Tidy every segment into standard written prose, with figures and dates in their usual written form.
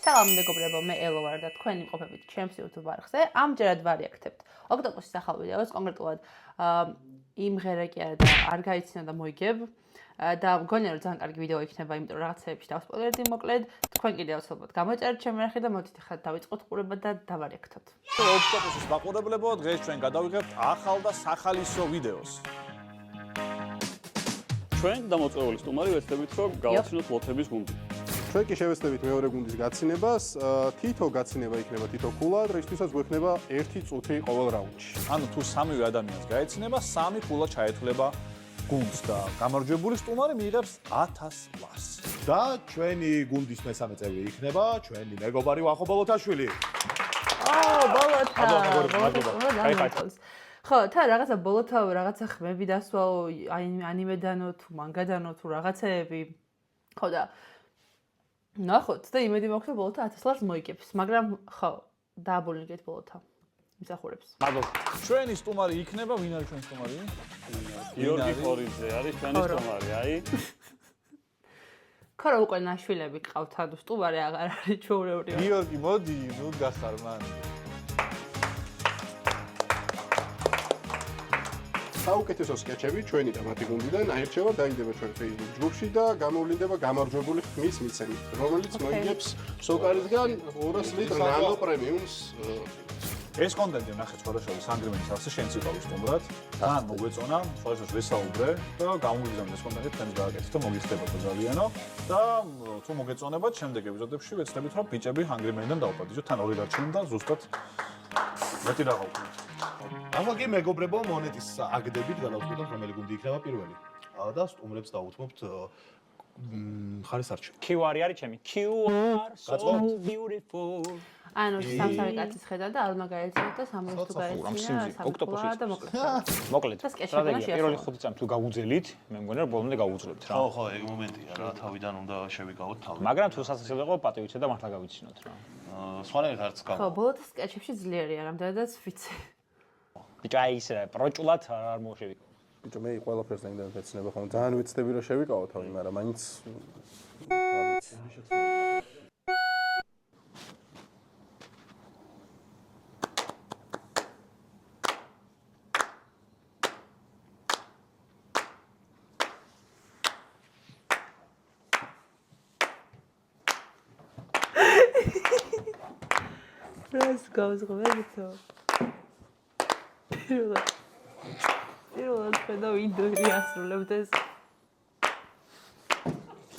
სალამ მეგობრებო, მე ელო ვარ და თქვენ იმყოფებით ჩემს YouTube არხზე. ამჯერად ვარიაქტებთ ოქტოპუსის ახალ ვიდეოს, კონკრეტულად იმღერა კი არა და არ გაიცინო და მოიგებ. და მგონია რომ ძალიან კარგი ვიდეო იქნება, იმიტომ რომ რაღაცეებში დავსპოილერდი მოკლედ. თქვენ კიდევ აუცილებლად გამოიწერეთ ჩემი არხი და მოდით ახლა დავიწყოთ ყურება და დავარიაქტოთ. ოქტოპუსის მაყურებლებო, დღეს ჩვენ გადავიღებთ ახალ და სახალისო ვიდეოს. ჩვენ დამოწეული სტუმარი ვეცდებით რომ გავაცინოთ ლოთების გუნდი. ჩვენ კი შევეცდებით მეორე გუნდის გაცინებას, თითო გაცინება იქნება თითო ქულა, რისთვისაც გვექნება 1 წუთი ყოველ რაუნდში. ანუ თუ სამივე ადამიანს გაეცინება, 3 ქულა ჩაეთვლება გუნდს და გამარჯვებული სტუმარი მიიღებს 1000 ლარს. და ჩვენი გუნდის მესამე წევრი იქნება ჩვენი მეგობარი ვახო ბოლოთაშვილი. ხო, თან რაღაცა ბოლოთავ, რაღაცა ხმები დასვაო, ანიმედანო თუ მანგადანო თუ რაღაცეები. ხო და ნახოთ და იმედი მაქვს რომ ბოლოთა 1000 ლარს მოიგებს, მაგრამ ხო, დააბოლინგეთ ბოლოთა. მსახურებს. მადლობა. ჩვენი სტუმარი იქნება, ვინ არის ჩვენი სტუმარი? გიორგი ხორიძე არის ჩვენი სტუმარი, აი. ხო, უკვე ნაშვილები გყავთ, ანუ სტუმარი აღარ არის ჩვეულებრივი. გიორგი, მოდი, ნუ გახარ მან. საუკეთესო სკეჩები ჩვენი და მათი გუნდიდან აირჩევა დაიდება ჩვენ Facebook ჯგუფში და გამოვლინდება გამარჯვებული ხმის მიცემით, რომელიც მოიგებს სოკარისგან 200 ლიტრ ნანო პრემიუმს. ეს კონტენტი ნახეთ სხვადასხვა სანგრიმენის არხზე შენც იყავი სტუმრად. თან მოგვეწონა, სხვადასხვა ვესაუბრე და გამოვიგზავნე ეს კონტენტი თქვენს გააკეთეთ და მოგიხდებოდა ძალიანო. და თუ მოგეწონებათ, შემდეგ ეპიზოდებში ვეცდებით რომ ბიჭები ჰანგრიმენიდან დაუპატიჟოთ, თან ორი დარჩნენ და ზუსტად მეტი რა გავუქმოთ. ახლა კი მეგობრებო, მონეტის აგდებით გადავწყვიტოთ რომელი გუნდი იქნება პირველი. და სტუმრებს დაუთმობთ ხარის არჩევ. QR არის ჩემი. QR so beautiful. ანუ სამსავე კაცის ხედა და ალმა გაეცინოთ და 300 თუ გაეცინა, ოქტოპუსი და მოკლედ. და სკეჩები სტრატეგია პირველი 5 წამი თუ გავუძელით, მე მგონი რომ ბოლომდე გავუძლებთ რა. ხო, ეგ მომენტია რა, თავიდან უნდა შევიკავოთ თავი. მაგრამ თუ სასაცილო იყო პატივიცე და მართლა გავიცინოთ რა. სხვანაირად არც ხო, ბოლოთა სკეჩებში ძლიერია, რამდენადაც ვიცი. ბიჭო აი ისე პროჭულად არ მოშევიკავ. ბიჭო, მე ყველაფერს დაინდათ ეცნება ხოლმე. ძალიან ვიცდები რომ შევიკავო თავი, მაგრამ მაინც არ ვიცი. რას გავზღობეთო? პირველად ხედა ვიდეო ასრულებთ ეს.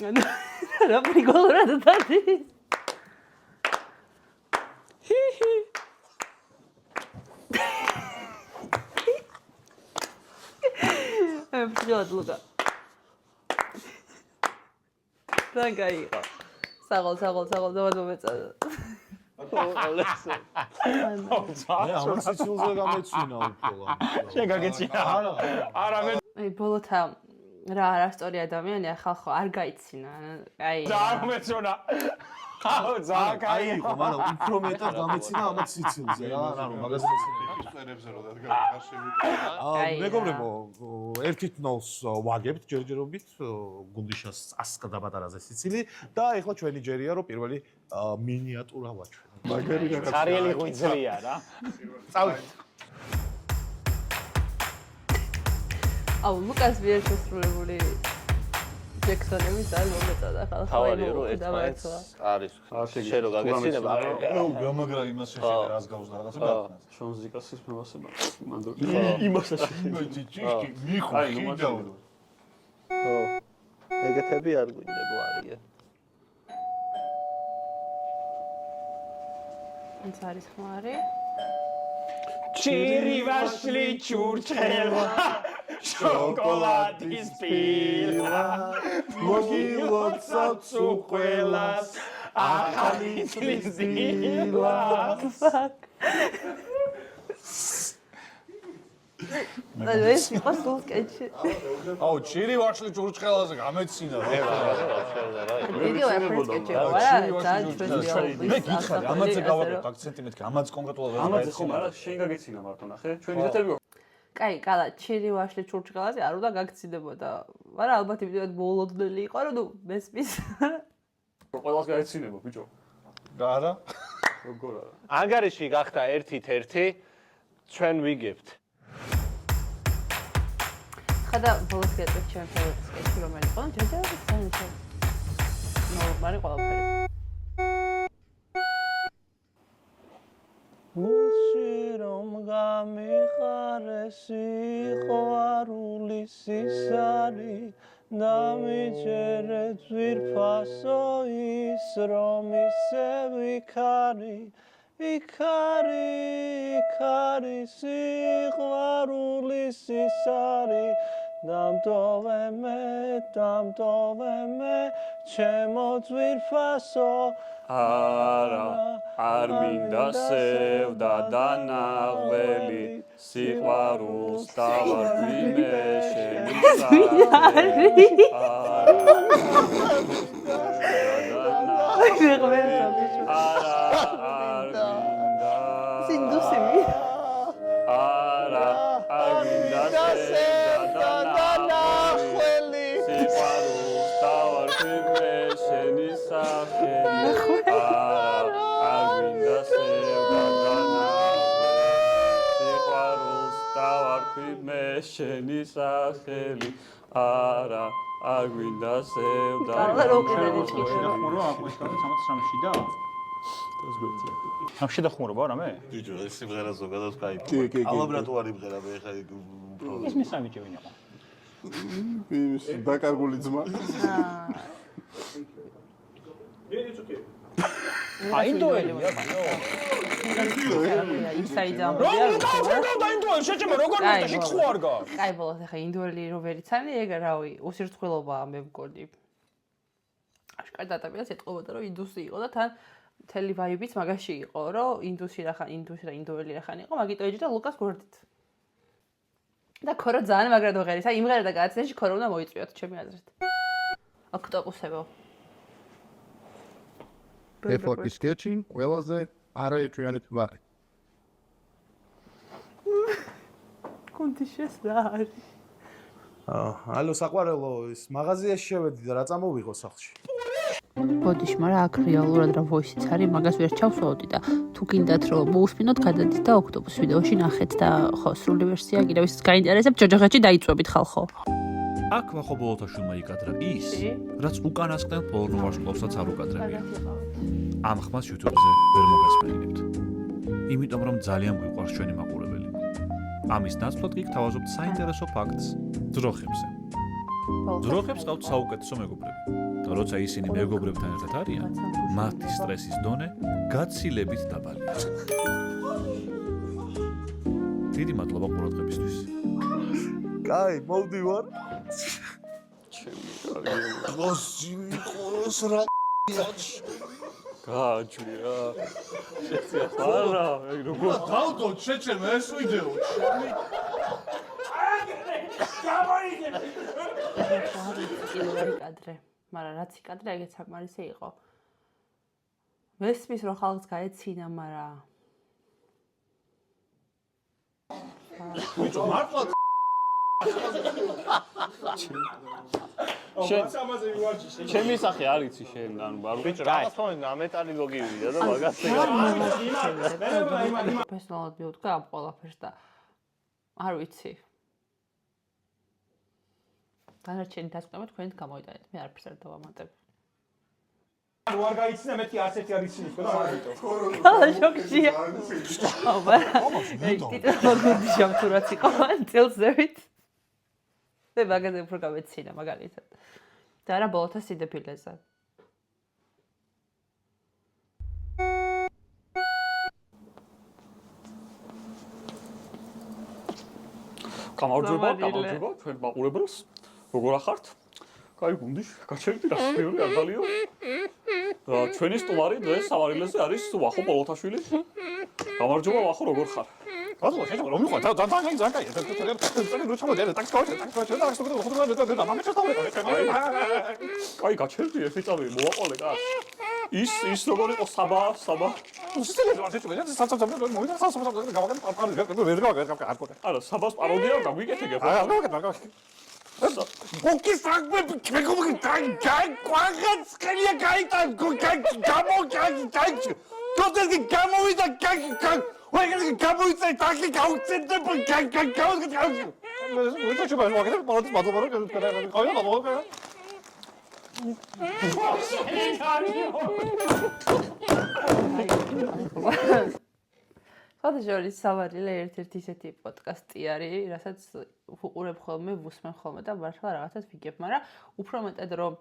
ანუ რა პრიკოლურად დადის? პირველად ლუკა. რა გაიყო? საღოლ დავადობეწადა. მე ამ სიცილზე გამეცინა უფრო. შენ გაგეცინა? არა მე აი ბოლოთა რა არასწორი ადამიანია, ხალხო არ გაიცინა. აი ძალიან მეწონა. აუ ძალიან აი იყო, მაგრამ უფრო მეტად გამეცინა ამ სიცილზე რა, ანუ მაგას მეცინა. წერებზე რომ დადგარ შევიკავე. მეგობრებო, 1-0-ს ვაგებთ ჯერჯერობით გუნდიშას 100 გადაპატარაზე სიცილი და ეხლა ჩვენი ჯერია რომ პირველი მინიატურა ვაჩვენოთ. მაგარი რაღაცა. ცარიელი ღვიძლია რა. წავიდეთ. აუ ლუკას მიერ შესრულებული ჯექსონები ძალიან მომეწონა ხალხო. თავარია რომ ერთმანეთს არის შენ რო გაგეცინება ნუ გამაგრა იმას შეხედე რას გავუზდა რაღაცა გაკეთნა. შონზიკასის მევასება. მანდ იმასაც იმედი ჭიშკი მიხო ხიდავდო. ხო ეგეთები არ გვინდებო არიან ეს არის ხმარი. ჭირი ვაშლი ჩურჩხელა შოკოლადის პილა მოგილოცა წუყველას ახალი წლის დილა. და ეს იყო სულ სკეჩი. აუ, ჭირი ვაშლი ჭურჭხელაზე გამეცინა რა. ვიდეო ეფერტ სკეჩი იყო რა, ძალიან ჩვენი მე გითხარი, ამაზე გავაკეთე აქცენტი მეთქი, ამაზე კონკრეტულად რა ამაზე ხომ არა შენ გაგეცინა მარტო ნახე. ჩვენ ისეთები კაი, კალა, ჭირი ვაშლი ჩურჩხელაზე არ უნდა გაგცინებოდა. მაგრამ ალბათ იმდენად ბოლოდნელი იყო, რომ ნუ მესმის. ყველას გაეცინებო ბიჭო. არა. როგორ არა? ანგარიში გახდა 1-1, ჩვენ ვიგებთ. ხადა ბოლოს გეტყვით ჩვენ ფავორიტი სკეჩი რომელი იყო? ჯერჯერობით ძალიან ნორმალი ყველაფერი. გულში რომ გამიხარეს სიყვარულის სისარი დამიჯერე ძვირფასო ის რომ ისე ვიქარი იქარი სიყვარულის სისარი დამტოვე მე ჩემო ძვირფასო არა არ მინდა სევდა დანაღველი სიყვარულს დავარქვი მე შენი შენი სახელი არა არ გვინდა სევდა ხმურობა აკვესკავე 63-ში და ამ შედახმურობა რა მე? ბიჭო ეს სიმღერა ზოგადად кайფი. კი. ალაბრატუარი მღერა მე ხა ეს მესამე ჯევინია. ის დაკარგული ძმა. აინდოელი კაი ბოლოს ახლა ინდოელი რო ვერიცანი ეგ რავი უსირთხილობაა მე მგონი აშკარად ადამიანს ეტყობოდა რომ ინდუსი იყო და თან მთელი ვაიბიც მაგაში იყო რომ ინდუსი და ინდოელი რახან იყო მაგიტო ეჯდა ლუკას გვერდით და ქორო ძალიან მაგრად ვღერის აი იმღერა და გააცნეში ქორო უნდა მოიწვიოთ ჩემი აზრით ოქტოპუსებო ეფოქის სკეჩი ყველაზე არაერთგვარი თვარი. კონდიშეს რა არის? ალო საყვარელო ის მაღაზიაში შევედი და რა წამოვიღო სახლში? ბოდიში, მაგრამ აქ რეალურად რა voice-იც არის, მაგას ვერ ჩავსვავდი და თუ გინდათ რომ მოусმინოთ, გადადით და ოქტოპუს ვიდეოში ნახეთ და ხო, სრული ვერსია კიდევ ის გაინტერესებს, ჯოჯოხეთში დაიწვევით ხალხო. აქ მახობოლოთაშვილმა იკადრა ის, რაც უკანასკნელ პორნო ვარსკვლავსაც არ უკადრებია. ამ ხმას YouTube-ზე ვერ მოგასმენინებთ. იმიტომ რომ ძალიან გვიყვარს ჩვენი მაყურებელი. ამის ნაცვლად კი გთავაზობთ საინტერესო ფაქტს ძროხებზე. ძროხებს ყავთ საუკეთესო მეგობრები. და როცა ისინი მეგობრებთან ერთად არიან, მათი სტრესის დონე გაცილებით დაბალია. დიდი მადლობა ყურადღებისთვის. კაი, მოვდივარ. გააჩვია. არა, როგორ დავდო შეჩერმა ეს ვიდეო. კადრე, მაგრამ რაც იკადრე, ეგეც საკმარისი იყო. მესმის რომ ხალხს გაეცინა, მაგრამ ბიჭო, მართლა ჩემი სახე არ იცი შენ ანუ ბიჭო რაღაც მომენტ ამეტალი ლოგივია და მაგას პროფესიონალად მივდგა ამ ყველაფერს და არ ვიცი. დანარჩენი დასკვნები თქვენით გამოიტანეთ. მე არაფერს არ დავამატებ. არ გაიცნე მეთი 101 არ იცინი ხო და ამიტომ შოქშია. აბა. ტიტული შამთურაც იყო წელზევით. და მაგაზე უფრო გამეცინა მაგალითად. და არა ბოლოთა სიდებილეზე. გამარჯობა ჩვენ მაყურებელს. როგორ ახართ? კაი გუნდი, გაჩერდი რა სპეციური არ დალიო. და ჩვენი სტუმარი დღეს სამარილეზე არის ვახო პოლოთაშვილი. გამარჯობა ვახო, როგორ ხარ? ბატონო, შეიძლება რომ მიყვა და ძალიან კაია. კაი გაჩერდი ერთი წამი მოვაყოლე კაც. ის როგორ იყო საბა? არა, საბას პაროდია გაგვიკეთე გეფა. Okey fragme çekomu gay quagats kaliya gayta gay Kotel ki gamovida gay Oy gamovida takli gautsende gay Muito chupa, eu quero falar dos matos, eu quero. Olha na boca. ხოდაშორის სავარილე ერთ-ერთი ისეთი პოდკასტი არის, რასაც უყურებ ხოლმე, ვუსმენ ხოლმე და მართლა რაღაცას ვიგებ, მაგრამ უფრო მეტად რომ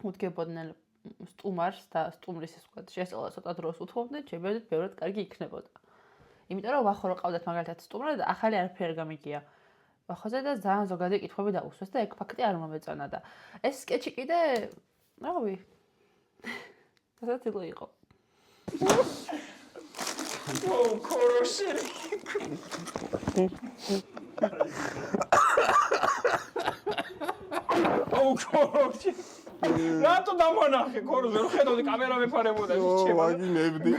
უდგებოდნენ სტუმარს და სტუმრის ის ვთქვათ, შესწავლა ცოტა დროს უთხოვდნენ, შეგვიძლია ბევრად კარგი იქნებოდა. იმიტომ რომ ვახო რომ ყავდათ მაგალითად სტუმრები და ახალი არაფერი არ გამიგია. ვახოზე და ძალიან ზოგადი კითხვები დაუსვეს და ეგ ფაქტი არ მომეწონა და ეს სკეჩი კიდე რავი. დასაცილო იყო. Oh, koroshiri. Oh, koroshiri. რატო დამონახე კოროზე რომ ხედავდი კამერა მეფარებოდა ის შევა. ვაგინებდი.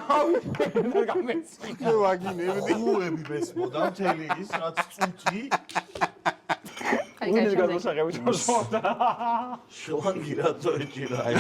გამეცი. ვაგინებდი. უები მესმოდა მთელი ის რაც წუთი უნის გადმოსაღები თორსმოდა. შოვანგი რატო ეჭირა აი.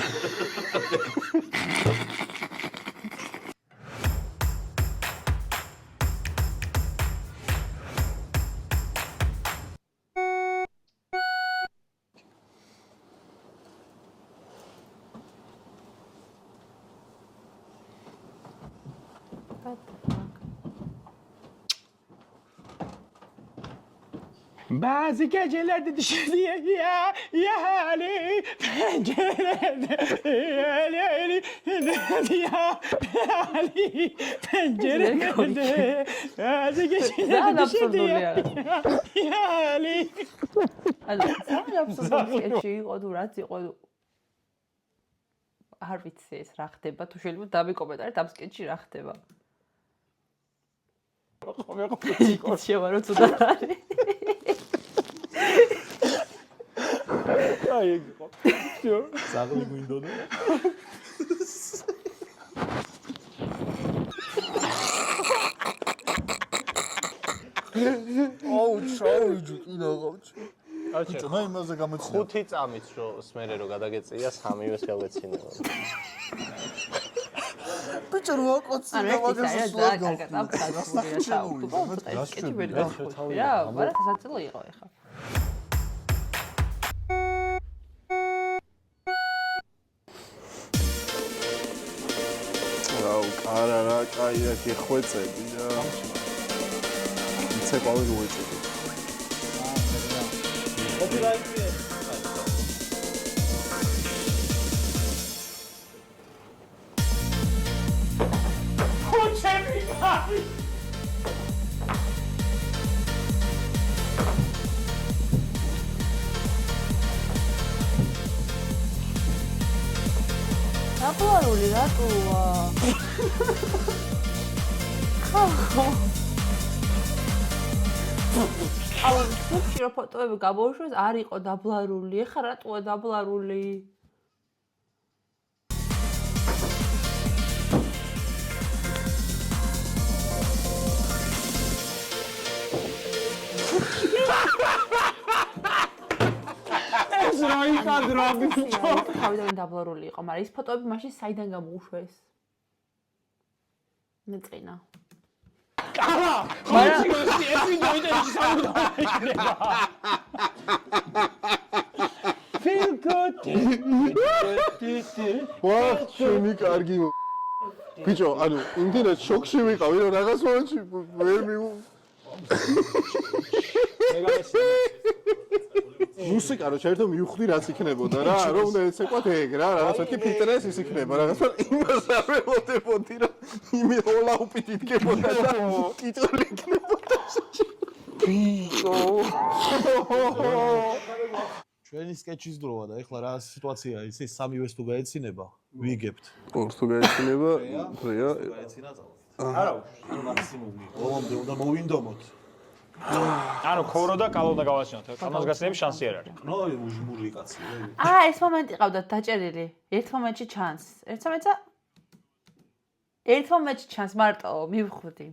Bazı gecelerde dışarıya ya hali pencerede ya hali pencerede bazı gecelerde dışarıya ya hali ანუ ძალიან აბსურდული სკეჩი იყო თუ რაც იყო არ ვიცი ეს რა ხდება თუ შეიძლება დამიკომენტარეთ ამ სკეჩში რა ხდება შევარო ცუდად არის აი ეგ იყო შო ზაღლი გვინდოდა აუ ჩაუჯი კიდე გავჩი აჩა მე იმაზე გამოცია 5 წამით რო სმერე რო გადაგეწია 3-ვე შევეცინო ბიჭო რა კოცი ანუ ეს არის ძალიან კარგად აბსოლუტურად ჩაუდგა ეს სკეჩი ვერ გავხსოვდი რა მაგრამ სასაცილო იყო ეხლა აუ კარარა კაია გეხვეწები და იცე ყოველ უეწები აპოლარული რატოა? ხო. აუ, ფუქში რო ფოტოები გამოვიშვეს, არ იყო დაბლარული. ეხლა რატოა დაბლარული? რაიკადრა ბიჭო თავიდან დაბლარული იყო, მაგრამ ის ფოტოები მაშინ საიდან გამოუშვეს? მეწყინა. კალა, ხოჩი ეს ვიდეო ის სამუდამოა. Feel good. ვა შენი კარგი ბიჭო ანუ იმდენად შოქში ვიყავი რომ რაღაც მომენტში ვერ მიგ მუსიკა რო შეერთო მივხვდი რაც იქნებოდა რა რომ უნდა ეცეკვათ ეგ რა რაღაც მეთქი ფილტრეს ის იქნება რაღაც იმას არ ველოდებოდი რომ იმე ოლაუპით იდგებოდა და კიტოლი იქნებოდა ბიჭო ჩვენი სკეჩის დროა და ეხლა რა სიტუაციაა ის სამივეს თუ გაეცინება ვიგებთ ორს თუ გაეცინება რეა გაეცინა წავით არა ანუ მაქსიმუმი ომამდე უნდა მოვინდომოთ ანუ ქორო და კალო და გავაჩინოთ. ამას გასწრების შანსი არ არის. ნო უჟმური კაცი. ეს მომენტი ყავდათ დაჭერილი. ერთ მომენტში ჩანს. ერთ მომენტში ჩანს მარტო მივხვდი.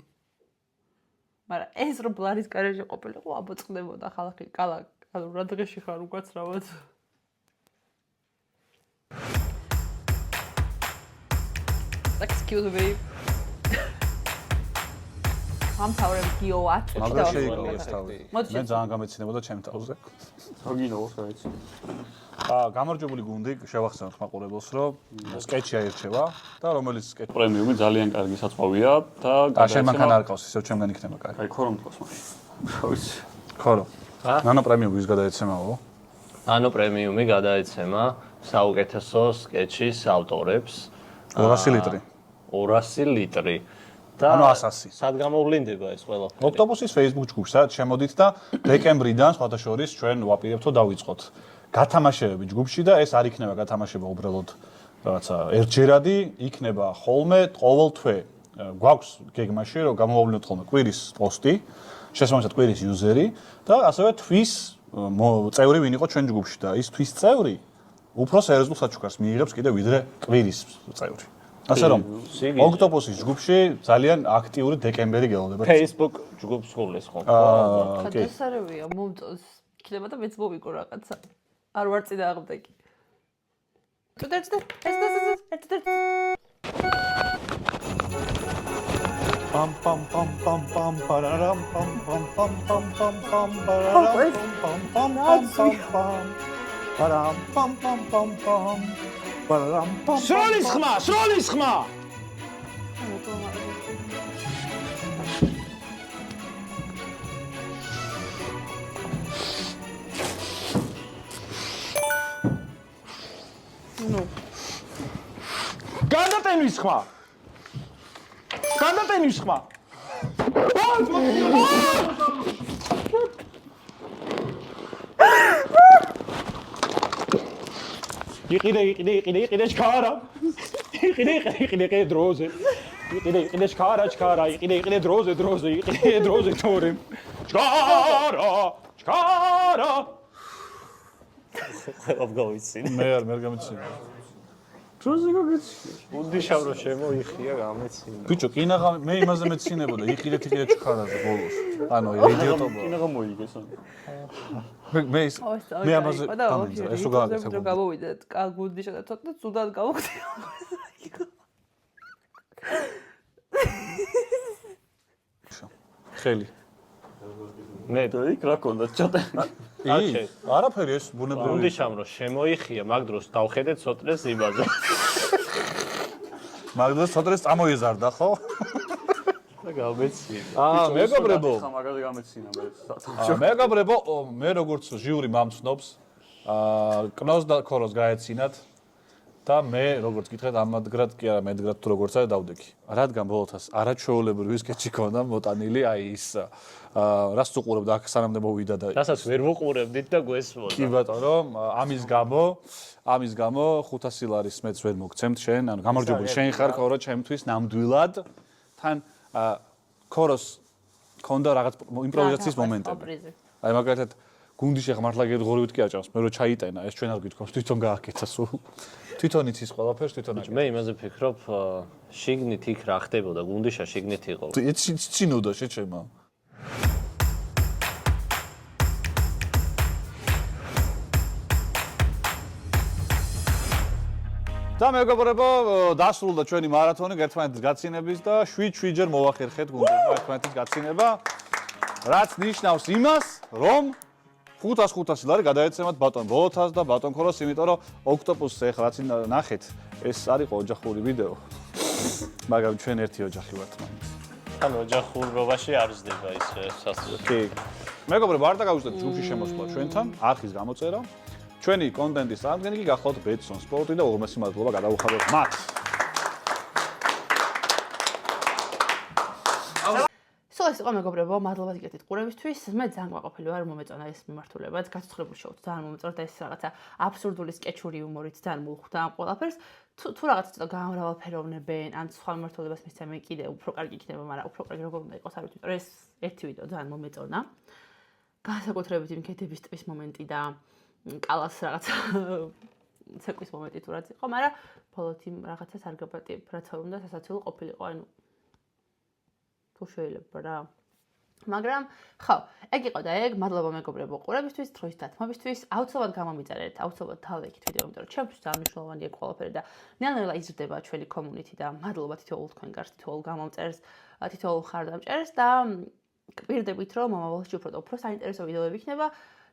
მაგრამ ეს რო ბლარის გარეშე ყოფილიყო აბოწყდებოდა ხალხი კალა ანუ რა დღეში ხარ უკაცრავად? Excuse me. ამ თავრემ გიოვა. მაგრამ შეიკავე ეს თავი. მოდი მე ძალიან გამეცინებოდა ჩემ თავზე. საგინოს რაიც. გამარჯვებული გუნდი შევახსენოთ მაყურებელს, რომ სკეჩი აირჩევა და რომელიც სკეჩი პრემიუმი ძალიან კარგი საწვავია და შენ მანქანა არ ყავს, ისევ ჩემგან იქნება კაი. აი ხო რომ თქოს მაშინ. რა ვიცი. ხო რომ. ნანო პრემიუმი ვის გადაეცემაო? ნანო პრემიუმი გადაეცემა საუკეთესო სკეჩის ავტორებს 200 ლიტრი. 200 ლიტრი. ანუ 100. სად გამოვლინდება ეს ყველაფერი? ოქტოპუსის Facebook ჯგუფში სადაც შემოდით და დეკემბრიდან სხვათა შორის ჩვენ ვაპირებთ რომ დავიწყოთ გათამაშებები ჯგუფში და ეს არ იქნება გათამაშება უბრალოდ რაღაცა ერთჯერადი, იქნება ხოლმე ყოველ თვე. გვაქვს გეგმაში რომ გამოვავლინოთ ხოლმე კვირის პოსტი, შესაბამისად კვირის იუზერი და ასევე თვის წევრი ვინ იყო ჩვენ ჯგუფში და ის თვის წევრი უფრო სერიოზულ საჩუქარს მიიღებს კიდე ვიდრე კვირის წევრი. ასე რომ ოქტოპუსის ჯგუფში ძალიან აქტიური დეკემბერი გელოდება. Facebook ჯგუფს ხულეს ხო? კი. ხათესარევია, მომწონს. იქნება და მეც მოვიკო რაღაცა. არ ვარ წინა აღმდეგი. Pam pam pam pam pam pararam pam pam pam pam pam pam pararam pam pam pam pam pam param pam pam pam pam pararam pam. სროლის ხმა. ნუ. გადატენვის ხმა. იყიდე ჩქარა. იყიდე დროზე. იყიდე ჩქარა. იყიდე დროზე. იყიდე დროზე თორემ. ჩქარა. გავიცინე. მე არ გამიცინე. დროზე გაგეცი. უდიშავ რო შემოიხია გამეცინე. ბიჭო, კინაღა მე იმაზე მეცინებოდა, იყიდეთ ჩქარაზე ბოლოს. ანუ იდიოტობა. კინაღა მოიგეს ან. მე ამაზე დამიძრა, ეს რო გააკეთე. გამოვიდეთ, გუნდიშა და ცოტა ცუდად გავხდი. ხელი. მე იქ რა ქონდა ჩატე. არაფერი ეს ბუნებრივია. უდიშავ რო შემოიხია, მაგ დროს დავხედე ცოტნეს იმაზე. მაგდროს ცოტნეს წამოიზარდა, ხო? და გამეცინე. მეგობრებო. მაგაზე გამეცინა მე. მეგობრებო, მე როგორც ჟიური მამცნობს, კნოს და ქოროს გაეცინათ და მე როგორც გითხრათ ამადგრად კი არა, მედგრად თუ როგორც არის დავდექი. რადგან ბოლოთას არაჩვეულებრივი სკეჩი ქონდა მოტანილი, აი ის რას უყურებთ აქ სანამდე მოვიდა და რასაც ვერ ვუყურებდით და გვესმოდა. კი ბატონო, ამის გამო 500 ლარის მეც ვერ მოგცემთ შენ, ანუ გამარჯვებული შენ ხარ ქორო ჩემთვის ნამდვილად. თან ქოროს ქონდა რაღაც იმპროვიზაციის მომენტები. აი მაგალითად გუნდში ხა მართლა გედგორივით კი აჭავს, მე რო ჩაიტენა, ეს ჩვენ არ გითხოვს, თვითონ გააკეთა სულ. თვითონ იცის ყველაფერს, თვითონ აკეთე. მე იმაზე ფიქრობ, შიგნით იქ რა ხდებოდა, გუნდიშა შიგნით იყო. ცინოდა შეჩემა. და მეგობრებო, დასრულდა ჩვენი მარათონი ერთმანეთის გაცინების და 7-7 ჯერ მოვახერხეთ გუნდებმა ერთმანეთის გაცინება, რაც ნიშნავს იმას, რომ 500 ლარი გადაეცემათ ბატონ ბოლოთას და ბატონ ქოროს, იმიტომ რომ ოქტოპუსს ეხლა რაც ნახეთ, ეს არ იყო ოჯახური ვიდეო. მაგრამ ჩვენ ერთი ოჯახი ვართ მაინც. ანუ ოჯახურობაში არ ზდება ის სასწრაფო. კი. მეგობრებო, არ დაგავიწყდეთ ჯგუფში შემოსვლა ჩვენთან, არხის გამოწერა. ჩვენი კონტენტის წარმოდგენილი გახლავთ ბეტსონ სპორტი და უღმესი მადლობა გადაუხადოთ მათ. ეს იყო მეგობრებო, მადლობა გიგეთით ყურებისთვის. მე ძალიან გვაყოფილი ვარ, მომეწონა ეს მიმართულებაც, გაცოცხლებული შოუ ძალიან მომეწონა და ეს რაღაცა აბსურდული სკეჩური იუმორით ძალიან მოვხვდა ამ ყველაფერს. თუ რაღაცა ცოტა გამრავალფეროვნებენ, ან სხვა მიმართულებას მისცემენ, კიდე უფრო კარგი იქნება, მაგრამ უფრო კარგი როგორ უნდა იყოს, არ ვიცი, ეს ერთი ვიდეო ძალიან მომეწონა. განსაკუთრებით იმ ქედების ტყვის მომენტი და კალას რაღაცა ცეკვის მომენტი თუ რაც იყო, მაგრამ ბოლოთ იმ რაღაცას არ გაპატიებ, რაც არ უნდა სასაცილო ყოფილიყო, ანუ თუ შეიძლება რა. მაგრამ ხო, ეგ იყო და ეგ, მადლობა მეგობრებო ყურებისთვის, დროის დათმობისთვის. აუცილებლად გამომიწერეთ, აუცილებლად თავდაიქით ვიდეო, იმიტომ რომ ჩემთვის ძალიან მნიშვნელოვანია ეგ ყველაფერი და ნელ-ნელა იზრდება ჩვენი კომუნიტი და მადლობა თითოეულ თქვენ გარს, თითოეულ გამომწერს, თითოეულ ხარდამჭერს და გვირდებით რომ მომავალში უფრო საინტერესო ვიდეოები იქნება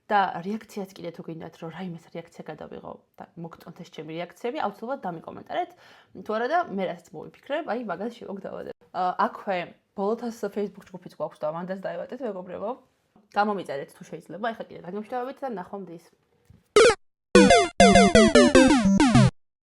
და რეაქციაც კიდე თუ გინდათ რომ რაიმე რეაქცია გადავიღო და მოგწონთ ეს ჩემი რეაქციები, აუცილებლად დამიკომენტარეთ. თუ არა და მე რასაც მოვიფიქრებ, აი მაგას შევაგდავადებ. აქვე ბოლოთას Facebook ჯგუფიც გვაქვს და მანდაც დაევატეთ მეგობრებო. გამომიწერეთ თუ შეიძლება, ეხლა კიდე დაგემშვიდობებით და ნახვამდის.